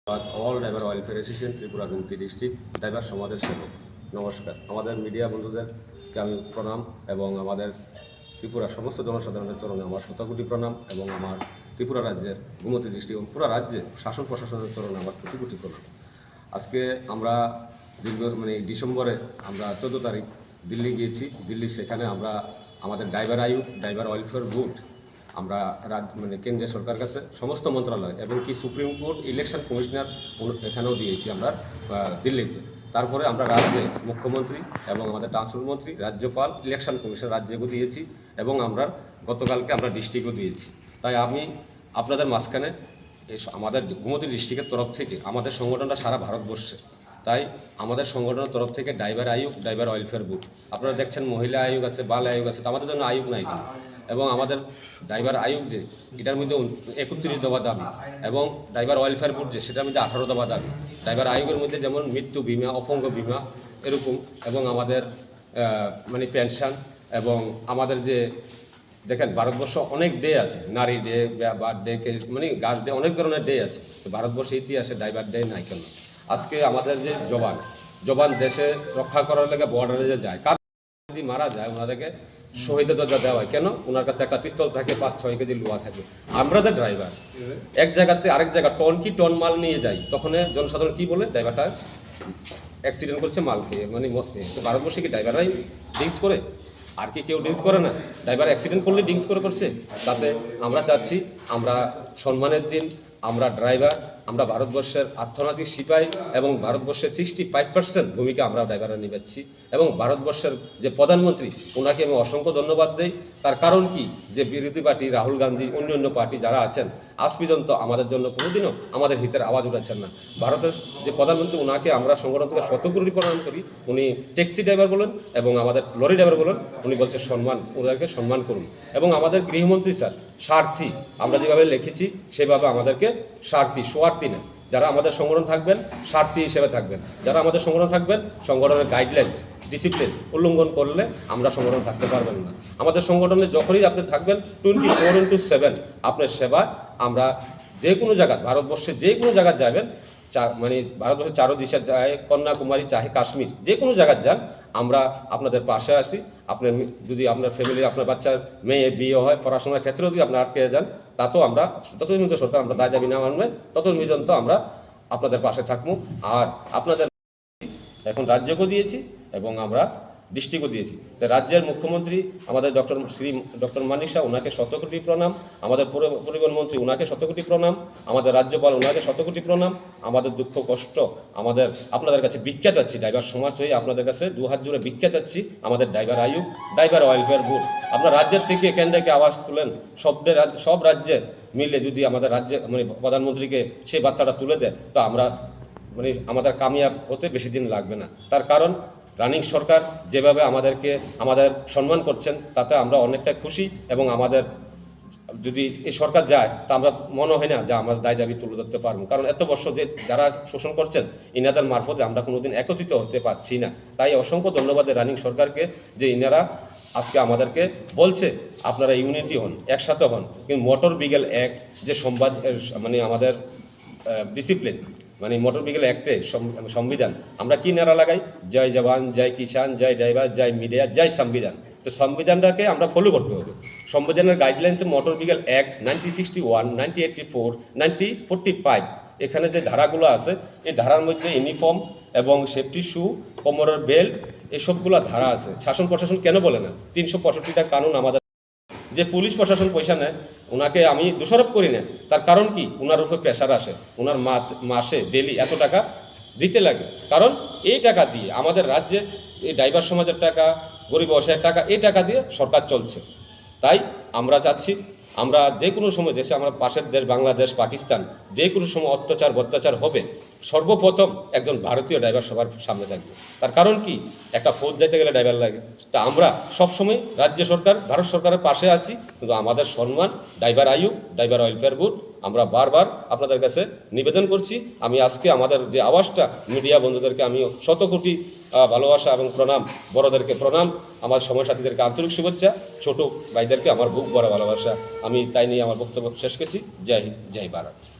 All driver welfare association Tripura Gumti district driver সমাজের সেবক। নমস্কার। আমাদের মিডিয়া বন্ধুদেরকে আমি প্রণাম এবং আমাদের ত্রিপুরার সমস্ত জনসাধারণের চরণে আমার শতকোটি প্রণাম এবং আমার ত্রিপুরা রাজ্যের গুমতি ডিস্ট্রিক্ট এবং পুরো রাজ্যে শাসন প্রশাসনের চরণে আমার কোটি কোটি প্রণাম। আজকে আমরা ডিসেম্বরে আমরা 14 তারিখ দিল্লি গিয়েছি। দিল্লি সেখানে আমরা আমাদের ড্রাইভার ওয়েলফেয়ার বোর্ড আমরা কেন্দ্রীয় সরকার কাছে সমস্ত মন্ত্রণালয় এবং কি সুপ্রিম কোর্ট ইলেকশন কমিশনার এখানেও দিয়েছি আমরা দিল্লিতে। তারপরে আমরা রাজ্যে মুখ্যমন্ত্রী এবং আমাদের ট্রান্সপোর্ট মন্ত্রী, রাজ্যপাল, ইলেকশন কমিশন রাজ্যকেও দিয়েছি এবং আমরা গতকালকে আমরা ডিস্ট্রিক্টও দিয়েছি। তাই আমি আপনাদের মাঝখানে আমাদের গুমতি ডিস্ট্রিক্টের তরফ থেকে আমাদের সংগঠনটা সারা ভারতবর্ষে, তাই আমাদের সংগঠনের তরফ থেকে ড্রাইভার ওয়েলফেয়ার বোর্ড, আপনারা দেখছেন মহিলা আয়োগ আছে, বাল আয়োগ আছে, তো আমাদের জন্য আয়োগ নাই কেন? এবং আমাদের ড্রাইভার আয়োগ যে এটার মধ্যে 31 দফা দাবি এবং ড্রাইভার ওয়েলফেয়ার বোর্ড যে সেটার মধ্যে 18 দফা দাবি। ড্রাইভার আয়োগের মধ্যে যেমন মৃত্যু বিমা, অপঙ্গ বিমা এরকম, এবং আমাদের পেনশন, এবং আমাদের যে দেখেন ভারতবর্ষ অনেক ডে আছে, নারী ডে, বার্থডে, গার্লস ডে, অনেক ধরনের ডে আছে। তো ভারতবর্ষের ইতিহাসে ড্রাইভার ডে নাই কেন? আজকে আমাদের যে জবান দেশে রক্ষা করার লেগে বর্ডারে যে যায়, কার যদি মারা যায় ওনাদেরকে শহীদের দরজা দেওয়া হয় কেন? ওনার কাছে একটা পিস্তল থাকে, 5-6 কেজি লোহা থাকে। আমরা যে ড্রাইভার এক জায়গাতে আরেক জায়গা টন মাল নিয়ে যাই, তখন জনসাধারণ কি বলে? ড্রাইভারটা অ্যাক্সিডেন্ট করছে মাল খেয়ে, মদ খেয়ে। তো ভারতবর্ষে কি ড্রাইভাররাই ড্রিঙ্কস করে? আর কি কেউ ড্রিঙ্কস করে না? ড্রাইভার অ্যাক্সিডেন্ট করলে ড্রিঙ্কস করছে। তাতে আমরা চাচ্ছি আমরা সম্মানের দিন আমরা ড্রাইভার, আমরা ভারতবর্ষের অর্থনৈতিক সিপাহী এবং ভারতবর্ষের 65% ভূমিকা আমরা ড্রাইভাররা নিবেছি। এবং ভারতবর্ষের যে প্রধানমন্ত্রী, ওনাকে আমি অসংখ্য ধন্যবাদ দিই। তার কারণ কি, যে বিরোধী পার্টি রাহুল গান্ধী, অন্য পার্টি যারা আছেন, আজ পর্যন্ত আমাদের জন্য কোনোদিনও আমাদের হিতের আওয়াজ উঠাচ্ছেন না। ভারতের যে প্রধানমন্ত্রী, ওনাকে আমরা সংগঠন থেকে শতকোটি প্রণাম করি। উনি ট্যাক্সি ড্রাইভার বলেন এবং আমাদের লরি ড্রাইভার বলেন, উনি বলছে ওদেরকে সম্মান করুন। এবং আমাদের গৃহমন্ত্রী স্যার স্বার্থী, আমরা যেভাবে লিখেছি সেভাবে আমাদেরকে স্বার্থী না। যারা আমাদের সংগঠন থাকবেন স্বার্থী হিসেবে থাকবেন। যারা আমাদের সংগঠন থাকবেন, সংগঠনের গাইডলাইন্স, ডিসিপ্লিন উল্লঙ্ঘন করলে আমরা সংগঠন থাকতে পারবেন না। আমাদের সংগঠনে যখনই আপনি থাকবেন 24/7 আপনার সেবা। আমরা যে কোনো জায়গায়, ভারতবর্ষে যে কোনো জায়গায় যাবেন, ভারতবর্ষের 4 দিশা যায়, কন্যাকুমারী চাহে কাশ্মীর, যে কোনো জায়গায় যান, আমরা আপনাদের পাশে আসি। আপনার যদি আপনার ফ্যামিলি, আপনার বাচ্চার মেয়ে বিয়ে হয়, পড়াশোনার ক্ষেত্রেও যদি আপনারা আটকে যান, তাতেও আমরা যতদিন পর্যন্ত সরকার আমরা দায় দাবি না মানবে ততদিন পর্যন্ত আমরা আপনাদের পাশে থাকবো। আর আপনাদের এখন রাজ্যকেও দিয়েছি এবং আমরা ডিস্ট্রিক্টও দিয়েছি। তো রাজ্যের মুখ্যমন্ত্রী আমাদের ডক্টর মানিক শাহ, ওনাকে শতকোটি প্রণাম। আমাদের পরিবহন মন্ত্রী, ওনাকে শতকোটি প্রণাম। আমাদের রাজ্যপাল, ওনাকে শতকোটি প্রণাম। আমাদের দুঃখ কষ্ট আপনাদের কাছে ভিক্ষা চাচ্ছি, ড্রাইভার সমাজ হয়ে আপনাদের কাছে 2 হাত জুড়ে ভিক্ষা চাচ্ছি। আমাদের ড্রাইভার আয়োগ, ড্রাইভার ওয়েলফেয়ার বোর্ড, আপনার রাজ্যের থেকে কেন্দ্রকে আওয়াজ তুলেন। সব রাজ্যে মিলে যদি আমাদের রাজ্যে প্রধানমন্ত্রীকে সেই বার্তাটা তুলে দেয়, তো আমরা আমাদের কামিয়াব হতে বেশি দিন লাগবে না। তার কারণ রানিং সরকার যেভাবে আমাদের সম্মান করছেন, তাতে আমরা অনেকটা খুশি। এবং আমাদের যদি এই সরকার যায়, তা আমরা মনে হয় না যে আমাদের দায় দাবি তুলে ধরতে পারবো। কারণ এত বছর যে যারা শোষণ করছেন, ইনাদের মারফতে আমরা কোনোদিন একত্রিত হতে পারছি না। তাই অসংখ্য ধন্যবাদ রানিং সরকারকে, যে ইনারা আজকে আমাদেরকে বলছে আপনারা ইউনিটি হন, একসাথে হন। কিন্তু মোটর ভেহিকল অ্যাক্ট যে আমাদের ডিসিপ্লিন, মোটর ভেহিকল অ্যাক্টে সংবিধান, আমরা কি নারা লাগাই? জয় জওয়ান, জয় কিষান, জয় ড্রাইভার, জয় মিডিয়া, জয় সংবিধান। তো সংবিধানটাকে আমরা ফলো করতে হবে। সংবিধানের গাইডলাইন্সে মোটর ভেহিকল অ্যাক্ট 1961, 1984, 1945, এখানে যে ধারাগুলো আছে, এই ধারার মধ্যে ইউনিফর্ম এবং সেফটি শু, কোমরের বেল্ট, এসবগুলো ধারা আছে। শাসন প্রশাসন কেন বলে না? 365টা কানুন আমাদের। যে পুলিশ প্রশাসন পয়সা নেয়, ওনাকে আমি দোষারোপ করি না। তার কারণ কি? ওনার উপরে প্রেশার আসে, ওনার মাসে ডেলি এত টাকা দিতে লাগে। কারণ এই টাকা দিয়ে আমাদের রাজ্যে এই ড্রাইভার সমাজের টাকা, গরিব ব্যবসায়ের টাকা, এই টাকা দিয়ে সরকার চলছে। তাই আমরা চাচ্ছি আমরা যে কোনো সময় দেশে, আমরা পাশের দেশ বাংলাদেশ, পাকিস্তান, যে কোনো সময় অত্যাচার হবে, সর্বপ্রথম একজন ভারতীয় ড্রাইভার সবার সামনে থাকবে। তার কারণ কি? একটা ফৌজ যাইতে গেলে ড্রাইভার লাগে। তা আমরা সবসময় রাজ্য সরকার, ভারত সরকারের পাশে আছি। কিন্তু আমাদের সম্মান ড্রাইভার আয়োগ, ড্রাইভার ওয়েলফেয়ার বোর্ড, আমরা বারবার আপনাদের কাছে নিবেদন করছি। আমি আজকে আমাদের যে আওয়াজটা, মিডিয়া বন্ধুদেরকে আমি শতকোটি ভালোবাসা এবং প্রণাম, বড়দেরকে প্রণাম, আমার সমসাথীদেরকে আন্তরিক শুভেচ্ছা, ছোট ভাইদেরকে আমার বুক ভরা ভালোবাসা। আমি তাই নিয়ে আমার বক্তব্য শেষ করছি। জয় হিন্দ, জয় ভারত।